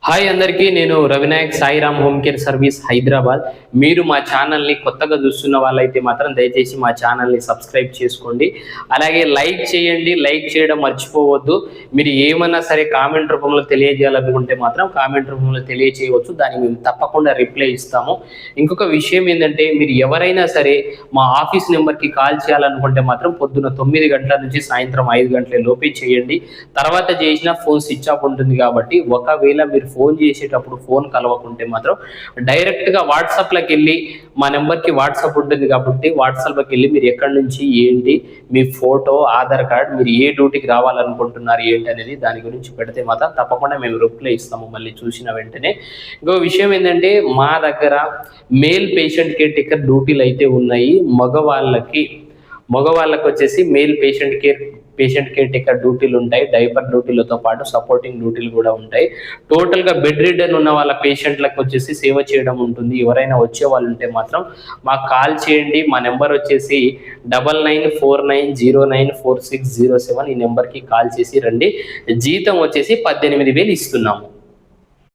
Hi అందరికీ, నేను Ravinayak Sairam home care service Hyderabad. మీరు మా ఛానల్ని కొత్తగా చూస్తున్న వాళ్ళైతే మాత్రం దయచేసి మా ఛానల్ని సబ్స్క్రైబ్ చేసుకోండి. అలాగే లైక్ చేయండి, లైక్ చేయడం మర్చిపోవద్దు. మీరు ఏమన్నా సరే కామెంట్ రూపంలో తెలియజేయాలనుకుంటే మాత్రం కామెంట్ రూపంలో తెలియజేయవచ్చు, దానికి మేము తప్పకుండా రిప్లై ఇస్తాము. ఇంకొక విషయం ఏంటంటే, మీరు ఎవరైనా సరే మా ఆఫీస్ నెంబర్కి కాల్ చేయాలనుకుంటే మాత్రం పొద్దున 9 గంటల నుంచి సాయంత్రం 5 గంటల లోపే చేయండి. తర్వాత చేసిన ఫోన్ స్విచ్ ఆఫ్ ఉంటుంది కాబట్టి ఒకవేళ మీరు ఫోన్ చేసేటప్పుడు ఫోన్ కలవకుంటే మాత్రం డైరెక్ట్గా వాట్సాప్లోకి వెళ్ళి, మా నెంబర్కి వాట్సాప్ ఉంటుంది కాబట్టి వాట్సాప్లోకి వెళ్ళి మీరు ఎక్కడి నుంచి ఏంటి, మీ ఫోటో, ఆధార్ కార్డ్, మీరు ఏ డ్యూటీకి రావాలనుకుంటున్నారు ఏంటి అనేది దాని గురించి పెడితే మాత్రం తప్పకుండా మేము రిప్లై ఇస్తాము మళ్ళీ చూసిన వెంటనే. ఇంకో విషయం ఏంటంటే, మా దగ్గర మేల్ పేషెంట్ కేర్ టేకర్ డ్యూటీలు అయితే ఉన్నాయి. మగవాళ్ళకి వచ్చేసి మేల్ పేషెంట్ కేర్ టేకర్ డ్యూటీలు ఉంటాయి. డైపర్ డ్యూటీలతో పాటు సపోర్టింగ్ డ్యూటీలు కూడా ఉంటాయి. టోటల్గా బెడ్ రిడన్ ఉన్న వాళ్ళ పేషెంట్లకు వచ్చేసి సేవ చేయడం ఉంటుంది. ఎవరైనా వచ్చే వాళ్ళు ఉంటే మాత్రం మాకు కాల్ చేయండి. మా నెంబర్ వచ్చేసి 9949094607. ఈ నెంబర్కి కాల్ చేసి రండి. జీతం వచ్చేసి 18,000 ఇస్తున్నాము.